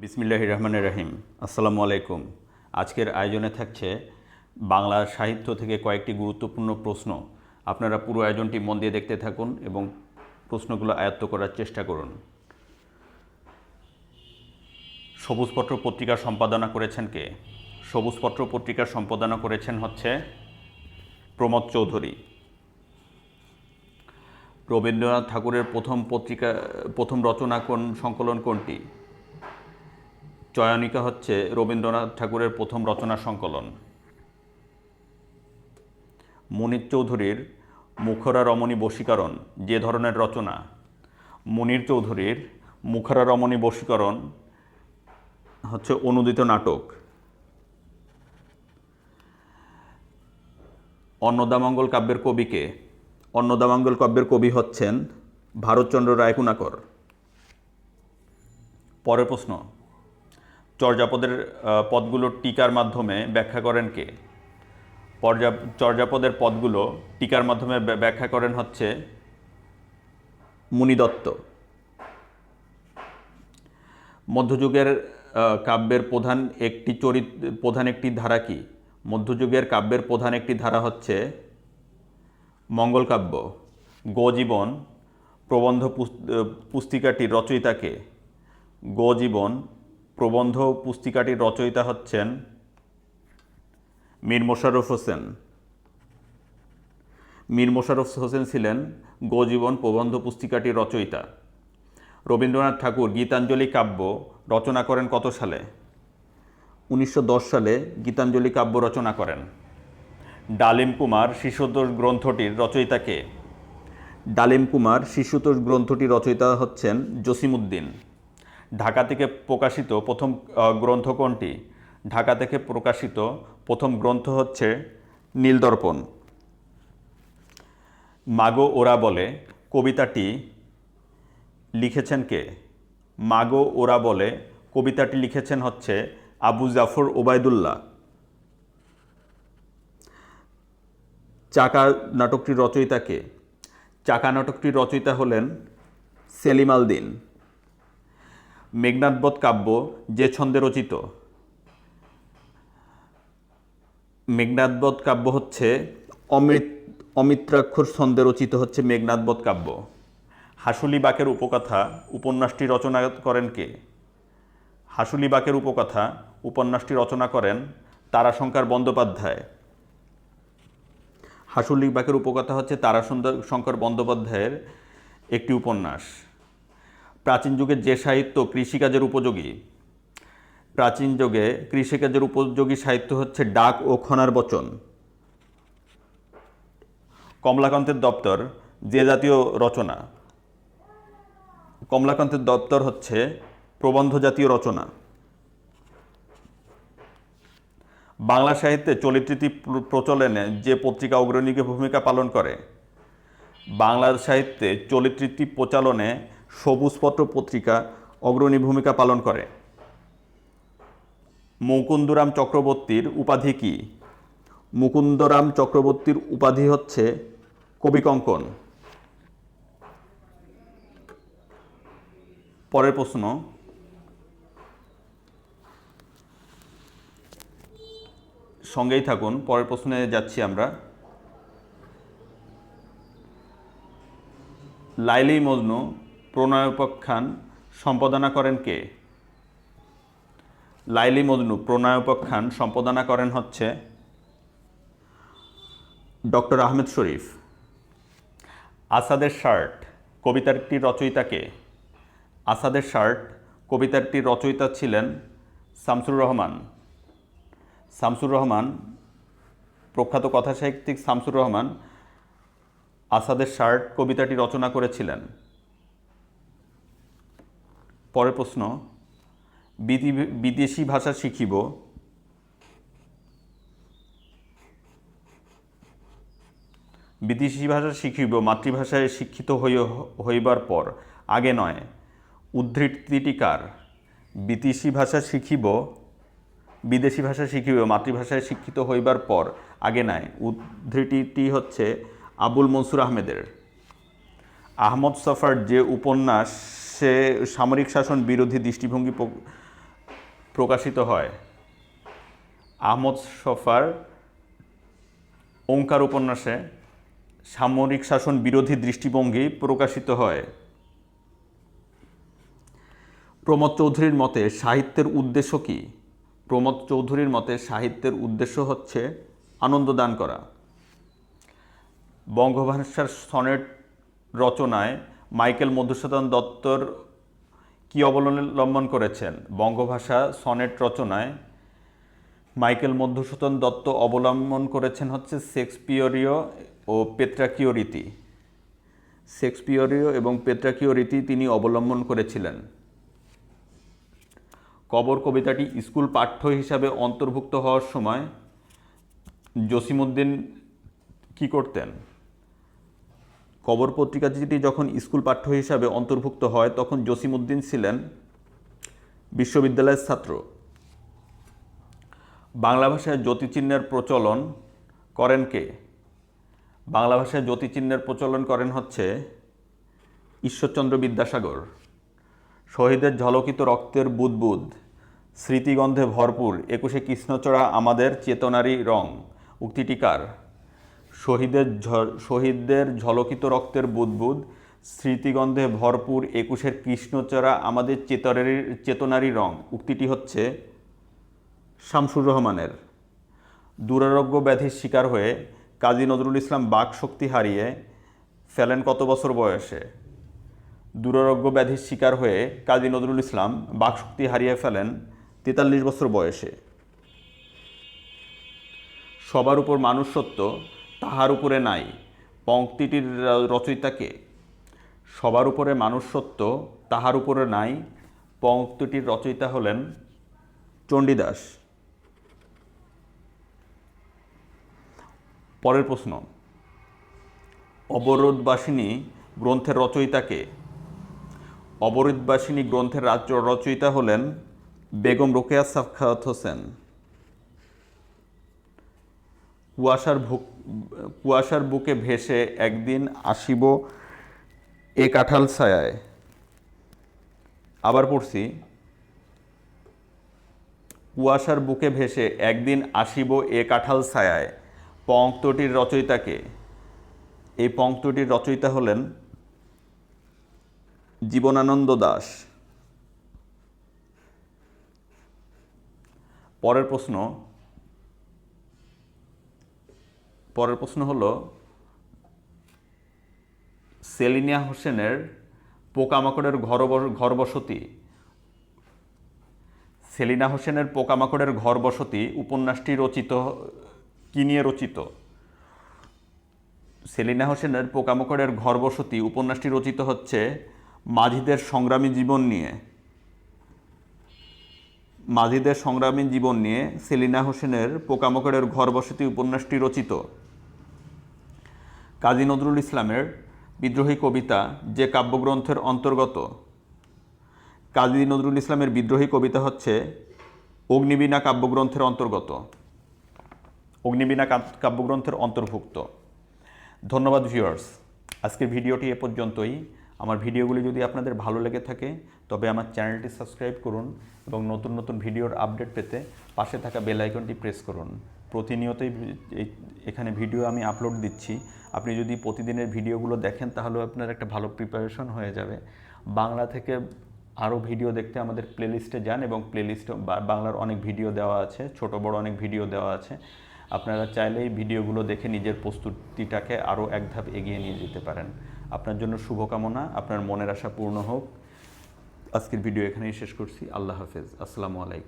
বিসমিল্লাহির রহমানির রহিম। আসসালামু আলাইকুম। আজকের আয়োজনে থাকছে বাংলা সাহিত্য থেকে কয়েকটি গুরুত্বপূর্ণ প্রশ্ন। আপনারা পুরো আয়োজনটি মন দিয়ে দেখতে থাকুন এবং প্রশ্নগুলো আয়ত্ত করার চেষ্টা করুন। সবুজপত্র পত্রিকার সম্পাদনা করেছেন কে? সবুজপত্র পত্রিকার সম্পাদনা করেছেন হচ্ছে প্রমথ চৌধুরী। রবীন্দ্রনাথ ঠাকুরের প্রথম রচনা সংকলন কোনটি? চয়নিকা হচ্ছে রবীন্দ্রনাথ ঠাকুরের প্রথম রচনা সংকলন। মুনীর চৌধুরীর মুখরা রমণী বশীকরণ যে ধরনের রচনা? মুনীর চৌধুরীর মুখরা রমণী বশীকরণ হচ্ছে অনুদিত নাটক। অন্নদামঙ্গল কাব্যের কবি কে? অন্নদামঙ্গল কাব্যের কবি হচ্ছেন ভারতচন্দ্র রায়কুনাকর। পরের প্রশ্ন, চর্যাপদের পদগুলো টিকার মাধ্যমে ব্যাখ্যা করেন কে? চর্যাপদের পদগুলো টিকার মাধ্যমে ব্যাখ্যা করেন হচ্ছে মুনি দত্ত। মধ্যযুগের কাব্যের প্রধান একটি ধারা কি? মধ্যযুগের কাব্যের প্রধান একটি ধারা হচ্ছে মঙ্গল কাব্য। গোজীবন প্রবন্ধ পুস্তিকাটির রচয়িতা কে? গোজীবন প্রবন্ধ পুস্তিকাটির রচয়িতা হচ্ছেন মীর মোশাররফ হোসেন। মীর মোশাররফ হোসেন ছিলেন গোজীবন প্রবন্ধ পুস্তিকাটির রচয়িতা। রবীন্দ্রনাথ ঠাকুর গীতাঞ্জলি কাব্য রচনা করেন কত সালে? 1910 সালে গীতাঞ্জলি কাব্য রচনা করেন। ডালিম কুমার শিশুতোষ গ্রন্থটির রচয়িতা কে? ডালিম কুমার শিশুতোষ গ্রন্থটির রচয়িতা হচ্ছেন জসিমউদ্দিন। ঢাকা থেকে প্রকাশিত প্রথম গ্রন্থ কোনটি? ঢাকা থেকে প্রকাশিত প্রথম গ্রন্থ হচ্ছে নীলদর্পণ। মাগো ওরা বলে কবিতাটি লিখেছেন কে? মাগো ওরা বলে কবিতাটি লিখেছেন হচ্ছে আবু জাফর ওবায়দুল্লাহ। চাকা নাটকটির রচয়িতা কে? চাকা নাটকটির রচয়িতা হলেন সেলিম আল দীন। মেঘনাদবধ কাব্য যে ছন্দে রচিত? মেঘনাদবধ কাব্য হচ্ছে অমিত্রাক্ষর ছন্দে রচিত হচ্ছে মেঘনাদবধ কাব্য। হাসুলি বাকের উপকথা উপন্যাসটি রচনা করেন কে? হাসুলি বাকের উপকথা উপন্যাসটি রচনা করেন তারাশঙ্কর বন্দ্যোপাধ্যায়। হাসুলি বাকের উপকথা হচ্ছে তারাশঙ্কর বন্দ্যোপাধ্যায়ের একটি উপন্যাস। প্রাচীন যুগের যে সাহিত্য কৃষিকাজের উপযোগী? প্রাচীন যুগে কৃষিকাজের উপযোগী সাহিত্য হচ্ছে ডাক ও খনার বচন। কমলাকান্তের দপ্তর যে জাতীয় রচনা? কমলাকান্তের দপ্তর হচ্ছে প্রবন্ধ জাতীয় রচনা। বাংলা সাহিত্যে চলচ্চিত্র প্রচলনে যে পত্রিকা অগ্রণী ভূমিকা পালন করে? বাংলা সাহিত্যে চলচ্চিত্র প্রচলনে সবুজপত্র পত্রিকা অগ্রণী ভূমিকা পালন করে। মুকুন্দরাম চক্রবর্তীর উপাধি কি? মুকুন্দরাম চক্রবর্তীর উপাধি হচ্ছে কবিকঙ্কন। পরের প্রশ্ন, সঙ্গেই থাকুন, পরের প্রশ্নে যাচ্ছি আমরা। লাইলি মজনু প্রণয়োপাখ্যান সম্পাদনা করেন কে? লাইলি মজনু প্রণয়োপাখ্যান সম্পাদনা করেন হচ্ছে ডক্টর আহমেদ শরীফ। আসাদের শার্ট কবিতাটির রচয়িতা কে? আসাদের শার্ট কবিতাটির রচয়িতা ছিলেন শামসুর রহমান। শামসুর রহমান, প্রখ্যাত কথাসাহিত্যিক শামসুর রহমান আসাদের শার্ট কবিতাটি রচনা করেছিলেন। পরের প্রশ্ন, বিদেশি ভাষা শিখিব মাতৃভাষায় শিক্ষিত হইবার পর আগে নয়। উদ্ধৃতিটি কার? বিদেশি ভাষা শিখিব মাতৃভাষায় শিক্ষিত হইবার পর আগে নয়। উদ্ধৃতিটি হচ্ছে আবুল মনসুর আহমেদের। আহমদ ছফার যে উপন্যাসে সামরিক শাসন বিরোধী দৃষ্টিভঙ্গি প্রকাশিত হয়? আহমদ শফার ওঙ্কার উপন্যাসে সামরিক শাসন বিরোধী দৃষ্টিভঙ্গি প্রকাশিত হয়। প্রমথ চৌধুরীর মতে সাহিত্যের উদ্দেশ্য কী? প্রমথ চৌধুরীর মতে সাহিত্যের উদ্দেশ্য হচ্ছে আনন্দ দান করা। বঙ্গভাষার সনেট রচনায় মাইকেল মধুসূদন দত্তর কী অবলম্বন করেছেন? বঙ্গভাষা সনেট রচনায় মাইকেল মধুসূদন দত্ত অবলম্বন করেছেন হচ্ছে শেক্সপিয়রীয় ও পেত্রাকীয় রীতি। শেক্সপিয়রীয় এবং পেত্রাকীয় রীতি তিনি অবলম্বন করেছিলেন। কবর কবিতাটি স্কুল পাঠ্য হিসাবে অন্তর্ভুক্ত হওয়ার সময় জসিমউদ্দিন কি করতেন? কবর পত্রিকাটি যখন স্কুল পাঠ্য হিসাবে অন্তর্ভুক্ত হয় তখন জসিমউদ্দিন ছিলেন বিশ্ববিদ্যালয়ের ছাত্র। বাংলা ভাষায় যতিচিহ্নের প্রচলন করেন কে? বাংলা ভাষায় যতিচিহ্নের প্রচলন করেন হচ্ছে ঈশ্বরচন্দ্র বিদ্যাসাগর। শহীদের ঝলকিত রক্তের বুদবুদ, স্মৃতিগন্ধে ভরপুর, একুশে কৃষ্ণচূড়া আমাদের চেতনারই রং, উক্তিটি কার? শহীদদের ঝলকিত রক্তের বুদবুদ, স্মৃতিগন্ধে ভরপুর, একুশের কৃষ্ণচূড়া আমাদের চেতনারই রং, উক্তিটি হচ্ছে শামসুর রহমানের। দুরারোগ্য ব্যাধির শিকার হয়ে কাজী নজরুল ইসলাম বাক শক্তি হারিয়ে ফেলেন কত বছর বয়সে? দুরারোগ্য ব্যাধির শিকার হয়ে কাজী নজরুল ইসলাম বাক শক্তি হারিয়ে ফেলেন 43 বছর বয়সে। সবার উপর মানুষ সত্য, তাহার উপরে নাই, পংক্তিটির রচয়িতা কে? সবার উপরে মানুষ সত্য, তাহার উপরে নাই, পংক্তিটির রচয়িতা হলেন চণ্ডীদাস। পরের প্রশ্ন, অবরোধবাসিনী গ্রন্থের রচয়িতা কে? অবরোধবাসিনী গ্রন্থের রচয়িতা হলেন বেগম রোকেয়া সাখাওয়াত হোসেন। কুয়াশার বুকে ভেসে একদিন আসিব এ কাঁঠাল ছায়ায়। আবার পড়ছি, কুয়াশার বুকে ভেসে একদিন আসিব এ কাঁঠাল ছায়ায়, পংক্তিটির রচয়িতা কে? এই পংক্তিটির রচয়িতা হলেন জীবনানন্দ দাশ। পরের প্রশ্ন হলো সেলিনা হোসেনের পোকামাকড়ের ঘরবসতি। সেলিনা হোসেনের পোকামাকড়ের ঘরবসতি উপন্যাসটি কি নিয়ে রচিত? সেলিনা হোসেনের পোকামাকড়ের ঘরবসতি উপন্যাসটি রচিত হচ্ছে মাঝিদের সংগ্রামী জীবন নিয়ে। মাঝিদের সংগ্রামী জীবন নিয়ে সেলিনা হোসেনের পোকামাকড়ের ঘরবসতি উপন্যাসটি রচিত। কাজী নজরুল ইসলামের বিদ্রোহী কবিতা যে কাব্যগ্রন্থের অন্তর্গত? কাজী নজরুল ইসলামের বিদ্রোহী কবিতা হচ্ছে অগ্নিবীণা কাব্যগ্রন্থের অন্তর্গত, অগ্নিবীণা কাব্যগ্রন্থের অন্তর্ভুক্ত। ধন্যবাদ ভিউয়ার্স, আজকের ভিডিওটি এ পর্যন্তই। আমার ভিডিওগুলি যদি আপনাদের ভালো লেগে থাকে তবে আমার চ্যানেলটি সাবস্ক্রাইব করুন এবং নতুন নতুন ভিডিওর আপডেট পেতে পাশে থাকা বেল আইকনটি প্রেস করুন। প্রতিনিয়তই এখানে ভিডিও আমি আপলোড দিচ্ছি। আপনি যদি প্রতিদিনের ভিডিওগুলো দেখেন তাহলে আপনার একটা ভালো প্রিপারেশন হয়ে যাবে। বাংলা থেকে আরও ভিডিও দেখতে আমাদের প্লেলিস্টে যান এবং প্লেলিস্টে বাংলার অনেক ভিডিও দেওয়া আছে, ছোট বড় অনেক ভিডিও দেওয়া আছে। আপনারা চাইলেই ভিডিওগুলো দেখে নিজের প্রস্তুতিটাকে আরও এক ধাপ এগিয়ে নিয়ে যেতে পারেন। আপনার জন্য শুভকামনা, আপনার মনের আশা পূর্ণ হোক। আজকের ভিডিও এখানেই শেষ করছি। আল্লাহ হাফেজ, আসসালামু আলাইকুম।